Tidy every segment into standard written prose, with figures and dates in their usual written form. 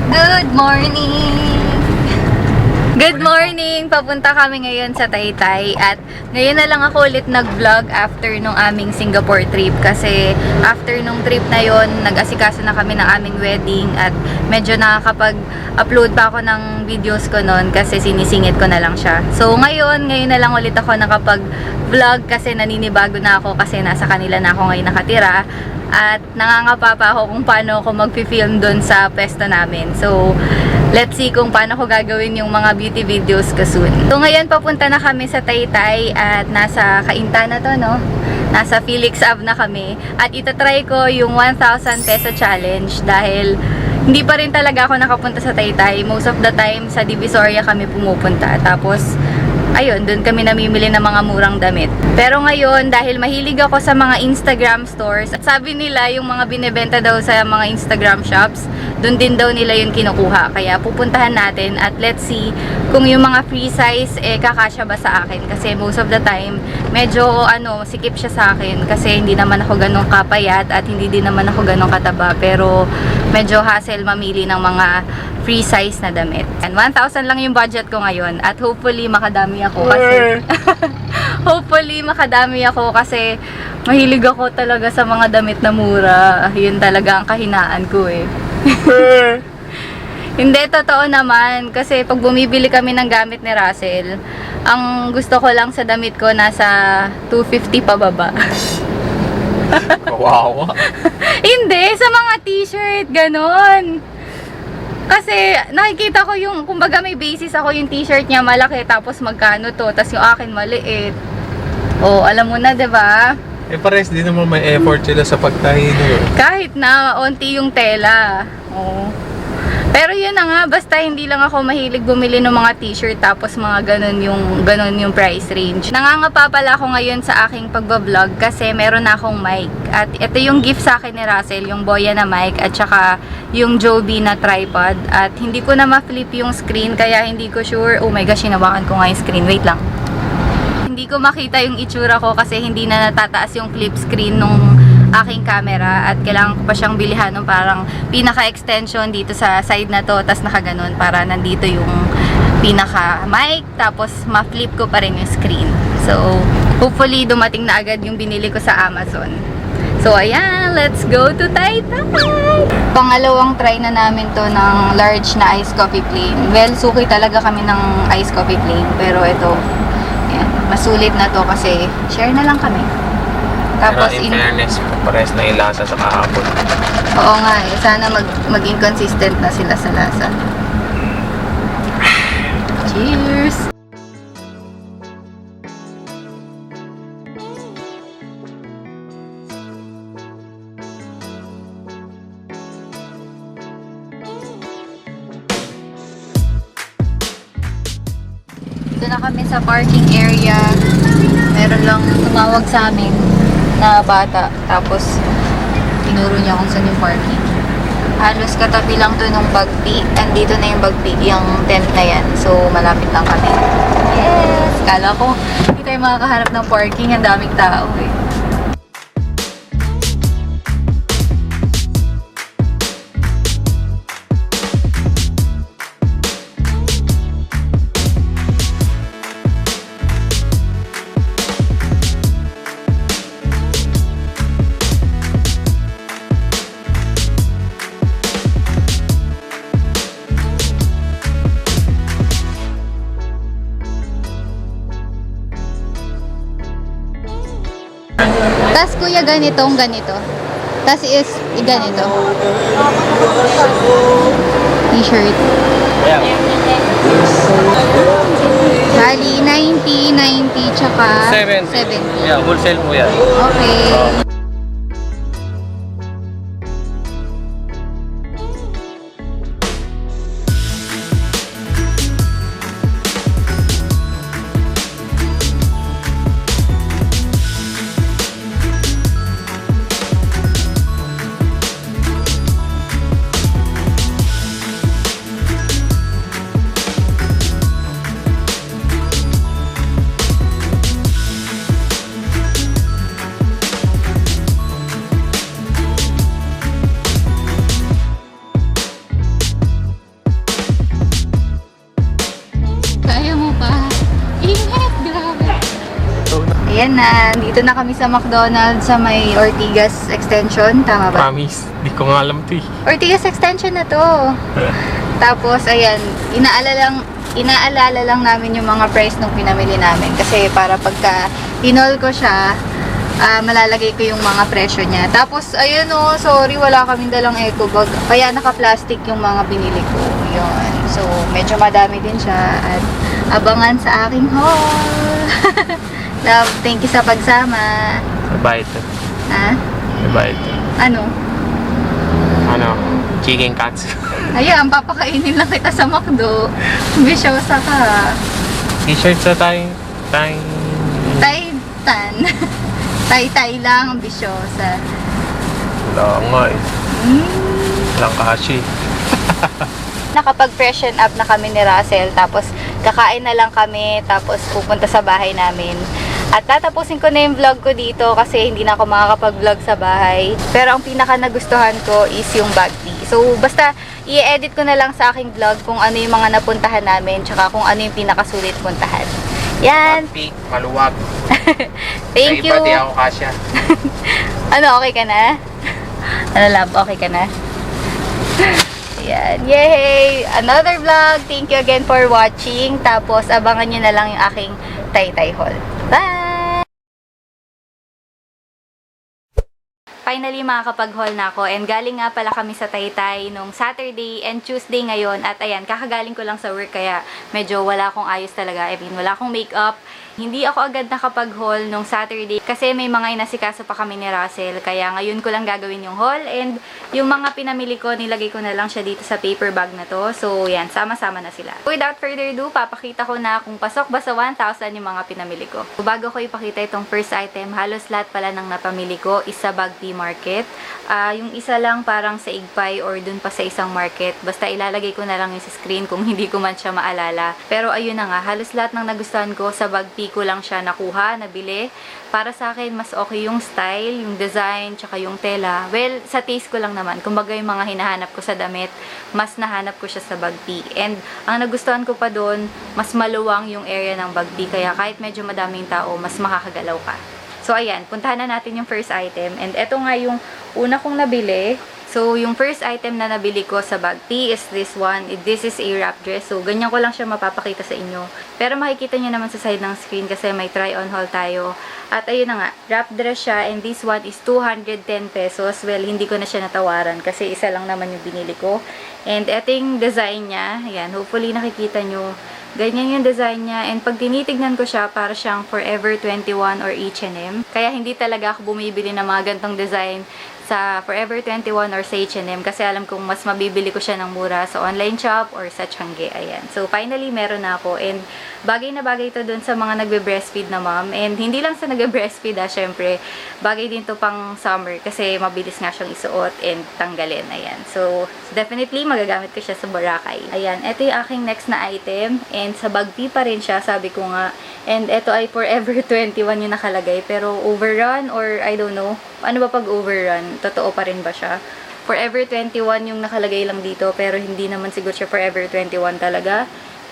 Good morning! Good morning! Papunta kami ngayon sa Taytay at ngayon na lang ako ulit nag-vlog after nung aming Singapore trip kasi after nung trip na yon nag-asikaso na kami ng aming wedding at medyo nakakapag-upload pa ako ng videos ko noon kasi sinisingit ko na lang siya. So ngayon na lang ulit ako nakapag-vlog kasi naninibago na ako kasi nasa kanila na ako ngayon nakatira. At nangangapa pa ako kung paano ako mag-film doon sa pwesto namin. So, let's see kung paano ko gagawin yung mga beauty videos ko soon. So, ngayon papunta na kami sa Taytay at nasa Cainta na to, no? Nasa Felix Ave na kami. At itatry ko yung 1,000 peso challenge dahil hindi pa rin talaga ako nakapunta sa Taytay. Most of the time, sa Divisoria kami pumupunta. Tapos, ayun, doon kami namimili ng mga murang damit. Pero ngayon, dahil mahilig ako sa mga Instagram stores, at sabi nila yung mga binebenta daw sa mga Instagram shops, doon din daw nila yung kinukuha. Kaya pupuntahan natin at let's see kung yung mga free size kakasya ba sa akin. Kasi most of the time, medyo sikip siya sa akin kasi hindi naman ako ganun kapayat at hindi din naman ako ganun kataba. Pero medyo hassle mamili ng mga free size na damit. And 1,000 lang yung budget ko ngayon at hopefully makadami ako kasi mahilig ako talaga sa mga damit na mura. Yun talaga ang kahinaan ko eh. Hindi, totoo naman kasi pag bumibili kami ng gamit ni Russell, ang gusto ko lang sa damit ko nasa 250 pababa. Wow. Hindi, sa mga t-shirt, ganon. Kasi nakikita ko yung, kumbaga may basis ako yung t-shirt niya malaki tapos magkano to, tapos yung akin maliit. Oh, alam mo na, 'di ba? Eh pares din naman may effort sila sa pagtahi nyo. Kahit na onti yung tela. Oh. Pero yun na nga, basta hindi lang ako mahilig bumili ng mga t-shirt tapos mga ganun yung price range. Nangangapa pala ako ngayon sa aking pagbablog kasi meron na akong mic. At ito yung gift sa akin ni Russell, yung Boya na mic at saka yung Joby na tripod. At hindi ko na ma-flip yung screen kaya hindi ko sure. Oh my gosh, hinawakan ko nga yung screen. Wait lang. Hindi ko makita yung itsura ko kasi hindi na natataas yung flip screen nung aking camera at kailangan ko pa siyang bilihan ng parang pinaka-extension dito sa side na to, tas nakaganon para nandito yung pinaka-mic, tapos ma-flip ko pa rin yung screen. So, hopefully dumating na agad yung binili ko sa Amazon. So, ayan, let's go to Taytay! Pangalawang try na namin to ng large na iced coffee plain. Well, suki talaga kami ng iced coffee plain, pero ito, ayan, masulit na to kasi share na lang kami. Tapos in fairness, pares na yung lasa sa kahapon. Oo nga eh. Sana maging consistent na sila sa lasa. Cheers! Dito na kami sa parking area. Meron lang tumawag sa amin na bata, tapos tinuro niya kung saan yung parking. Halos katabi lang to nung Bagpi. Andito na yung Bagpi, yung tent na yan. So, malapit lang kami. Yes! Kala ko, hindi tayo makakahanap ng parking. Ang daming tao eh. Tas kuya ganito. Tas is ganito. T-shirt. Bali 90 tsaka 70. Yeah, wholesale po yan. Okay. Ayan na, dito na kami sa McDonald's sa may Ortigas Extension, tama ba? Promise. Di ko nga alam to eh. Ortigas Extension na to. Tapos, ayan, inaalala lang namin yung mga price nung pinamili namin. Kasi para pagka tinol ko siya, malalagay ko yung mga presyo niya. Tapos, ayun o, sorry, wala kaming dalang eco bag. Kaya naka-plastic yung mga binili ko. Yun. So, medyo madami din siya. At abangan sa aking haul. Love, thank you sa pagsama. Mabait to. Ha? Mabait to. Ano? Ano? Chicken cats. Ayan, papakainin lang kita sa McDo. Bisyosa ka. T-shirt sa tayo. Tay-tan. Tay-tay lang, bisyosa. Wala nga eh. Walang kashi. Nakapag-freshen up na kami ni Russell, tapos kakain na lang kami, tapos pupunta sa bahay namin. At tatapusin ko na yung vlog ko dito kasi hindi na ako makakapag-vlog sa bahay. Pero ang pinaka nagustuhan ko is yung bag tea. So, basta i-edit ko na lang sa aking vlog kung ano yung mga napuntahan namin, tsaka kung ano yung pinakasulit puntahan. Yan! Peak, maluwag. Thank you! Sa iba di ako kasya. Ano, okay ka na? Ano, love, okay ka na? Yan. Yay! Another vlog. Thank you again for watching. Tapos, abangan nyo na lang yung aking Taytay haul. Bye! Finally, makakapag-haul na ako. And galing nga pala kami sa Taytay nung Saturday and Tuesday ngayon. At ayan, kakagaling ko lang sa work kaya medyo wala akong ayos talaga. I mean, wala akong makeup. Hindi ako agad nakapag-haul nung Saturday kasi may mga inasikaso pa kami ni Russell. Kaya ngayon ko lang gagawin yung haul. And yung mga pinamili ko, nilagay ko na lang siya dito sa paper bag na to. So, yan. Sama-sama na sila. Without further ado, papakita ko na kung pasok ba sa 1,000 yung mga pinamili ko. Bago ko ipakita itong first item, halos lahat pala ng napamili ko is sa Bagpi Market. Yung isa lang parang sa Igpay or dun pa sa isang market. Basta ilalagay ko na lang yung sa screen kung hindi ko man siya maalala. Pero ayun na nga, halos lahat ng nagustuhan ko sa Bagpi ko lang siya nakuha, nabili. Para sa akin, mas okay yung style, yung design, tsaka yung tela. Well, sa taste ko lang naman. Kumbaga yung mga hinahanap ko sa damit, mas nahanap ko siya sa Bagpi. And ang nagustuhan ko pa doon, mas maluwang yung area ng Bagpi. Kaya kahit medyo madaming tao, mas makakagalaw ka. So, ayan, puntahan na natin yung first item. And eto nga yung una kong nabili. So, yung first item na nabili ko sa Bagpi is this one. This is a wrap dress. So, ganyan ko lang siya mapapakita sa inyo. Pero makikita nyo naman sa side ng screen kasi may try-on haul tayo. At ayun na nga, wrap dress siya and this one is 210 pesos. Well, hindi ko na siya natawaran kasi isa lang naman yung binili ko. And eto yung design niya. Ayan, hopefully nakikita nyo. Ganyan yung design niya. And pag tinitignan ko siya, para siyang Forever 21 or H&M. Kaya hindi talaga ako bumibili ng mga gantong design sa Forever 21 or sa H&M kasi alam kong mas mabibili ko siya ng mura sa online shop or sa Tiangge. Ayan. So, finally, meron na ako. And bagay na bagay to dun sa mga nagbe-breastfeed na mom. And hindi lang sa nagbe-breastfeed syempre, bagay din to pang summer kasi mabilis nga siyang isuot and tanggalin. Ayan. So, definitely, magagamit ko siya sa Boracay. Ayan. Ito yung aking next na item. And sa Bagpi pa rin siya, sabi ko nga. And ito ay Forever 21 yung nakalagay. Pero overrun or I don't know. Ano ba pag overrun? Totoo pa rin ba siya? Forever 21 yung nakalagay lang dito. Pero hindi naman siguro siya Forever 21 talaga.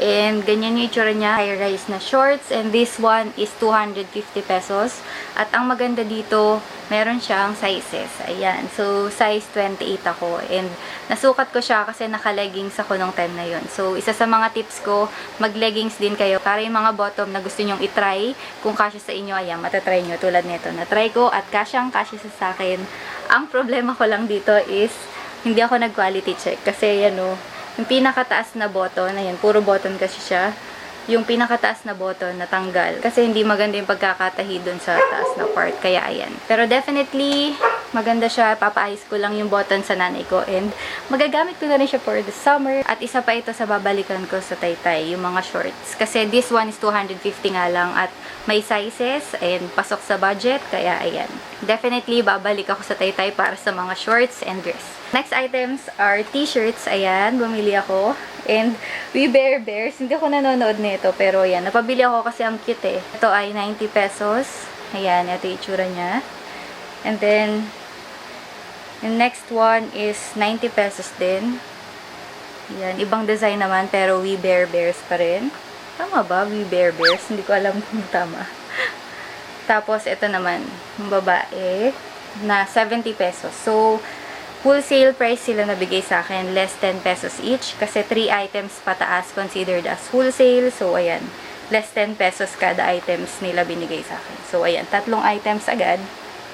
And ganyan yung itsura niya. High-rise na shorts. And this one is 250 pesos. At ang maganda dito, meron siyang sizes. Ayan. So, size 28 ako. And nasukat ko siya kasi naka-leggings ako nung time na yun. So, isa sa mga tips ko, mag-leggings din kayo. Para yung mga bottom na gusto nyong itry, kung kasya sa inyo, ayan, matatry nyo. Tulad nito. Na-try ko at kasyang-kasya sa akin. Ang problema ko lang dito is, hindi ako nag-quality check. Kasi, yan o, yung pinakataas na button, ayan, puro button kasi siya. Yung pinakataas na button natanggal. Kasi hindi maganda yung pagkakatahi dun sa taas na part. Kaya ayan. Pero definitely, maganda siya. Papaayos ko lang yung button sa nanay ko. And magagamit ko na rin siya for the summer. At isa pa ito sa babalikan ko sa Taytay, yung mga shorts. Kasi this one is 250 nga lang. At may sizes and pasok sa budget. Kaya ayan. Definitely, babalik ako sa Taytay para sa mga shorts and dress. Next items are t-shirts. Ayan, bumili ako. And We Bare Bears. Hindi ako nanonood nito. Pero ayan, napabili ako kasi ang cute eh. Ito ay 90 pesos. Ayan, ito yung itsura niya. And then, yung next one is 90 pesos din. Ayan, ibang design naman. Pero We Bare Bears pa rin. Tama ba? We Bare Bears. Hindi ko alam kung tama. Tapos, ito naman, yung babae, na 70 pesos. So, wholesale price sila nabigay sa akin, less 10 pesos each. Kasi 3 items pataas considered as wholesale. So, ayan, less 10 pesos kada items nila binigay sa akin. So, ayan, 3 items agad.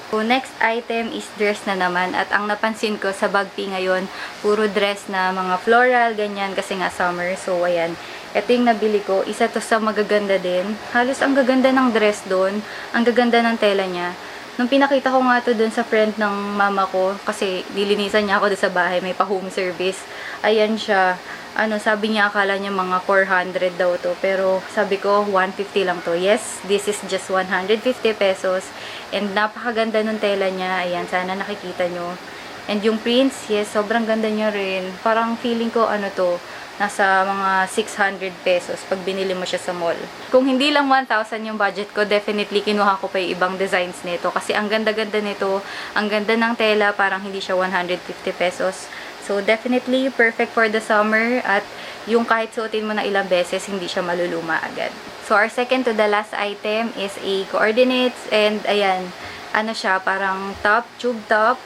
So, next item is dress na naman. At ang napansin ko sa Bagpi ngayon, puro dress na mga floral, ganyan, kasi nga summer. So, ayan, ito yung nabili ko. Isa to sa magaganda din. Halos ang gaganda ng dress doon. Ang gaganda ng tela niya. Nung pinakita ko nga to dun sa friend ng mama ko, kasi nilinisan niya ako dun sa bahay, may pa-home service. Ayan siya. Sabi niya akala niya mga 400 daw to. Pero sabi ko, 150 lang to. Yes, this is just 150 pesos. And napakaganda ng tela niya. Ayan, sana nakikita nyo. And yung prints, yes, sobrang ganda niya rin. Parang feeling ko, nasa mga 600 pesos pag binili mo siya sa mall. Kung hindi lang 1,000 yung budget ko, definitely kinuha ko pa yung ibang designs nito. Kasi ang ganda-ganda nito, ang ganda ng tela, parang hindi siya 150 pesos. So, definitely perfect for the summer at yung kahit suotin mo na ilang beses, hindi siya maluluma agad. So, our second to the last item is a coordinates and ayan, siya, parang top, tube top,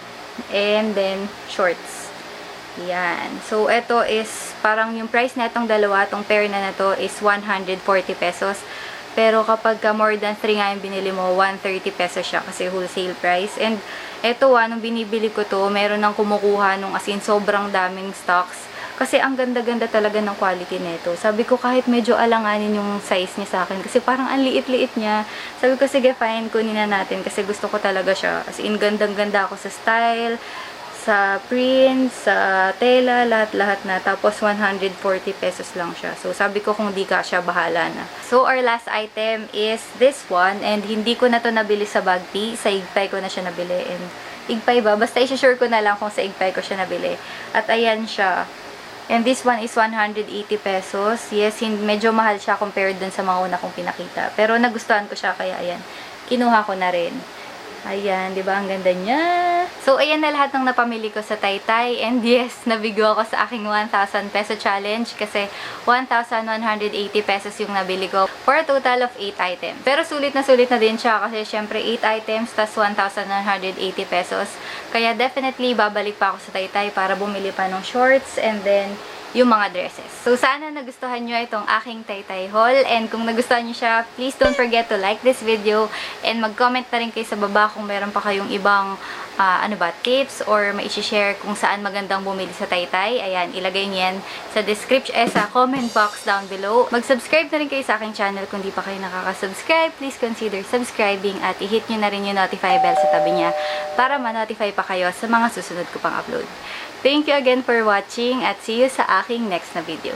and then shorts. Yan. So, ito is, parang yung price na itong dalawa, itong pair na to is 140 pesos. Pero kapag more than 3 nga yung binili mo, 130 pesos siya kasi wholesale price. And ito nung binibili ko to, meron nang kumukuha nung as in sobrang daming stocks. Kasi ang ganda-ganda talaga ng quality nito. Sabi ko kahit medyo alanganin yung size niya sa akin. Kasi parang ang liit-liit niya. Sabi ko sige fine, kunin na natin. Kasi gusto ko talaga siya. As in gandang-ganda ako sa style, sa print, sa tela, lahat-lahat na. Tapos 140 pesos lang siya. So sabi ko kung di ka siya, bahala na. So our last item is this one. And hindi ko na to nabili sa Bagpi. Sa Igpay ko na siya nabili. And Igpay ba? Basta i-share ko na lang kung sa Igpay ko siya nabili. At ayan siya. And this one is 180 pesos. Yes, medyo mahal siya compared dun sa mga una kong pinakita. Pero nagustuhan ko siya, kaya ayan, kinuha ko na rin. Ayan, di ba? Ang ganda niya. So, ayan na lahat ng napamili ko sa Taytay. And yes, nabigo ako sa aking 1,000 peso challenge kasi 1,180 pesos yung nabili ko for a total of 8 items. Pero sulit na din siya kasi syempre 8 items tas 1,180 pesos. Kaya definitely babalik pa ako sa Taytay para bumili pa ng shorts and then yung mga dresses. So, sana nagustuhan nyo itong aking Taytay haul. And kung nagustuhan nyo siya, please don't forget to like this video. And mag-comment na rin kayo sa baba kung meron pa kayong ibang tips or mai-share kung saan magandang bumili sa Taytay. Ayan, ilagay niyan sa description, sa comment box down below. Mag-subscribe na rin kayo sa aking channel kung di pa kayo nakaka-subscribe. Please consider subscribing at i-hit nyo na rin yung notify bell sa tabi niya para ma-notify pa kayo sa mga susunod ko pang upload. Thank you again for watching at see you sa aking next na video.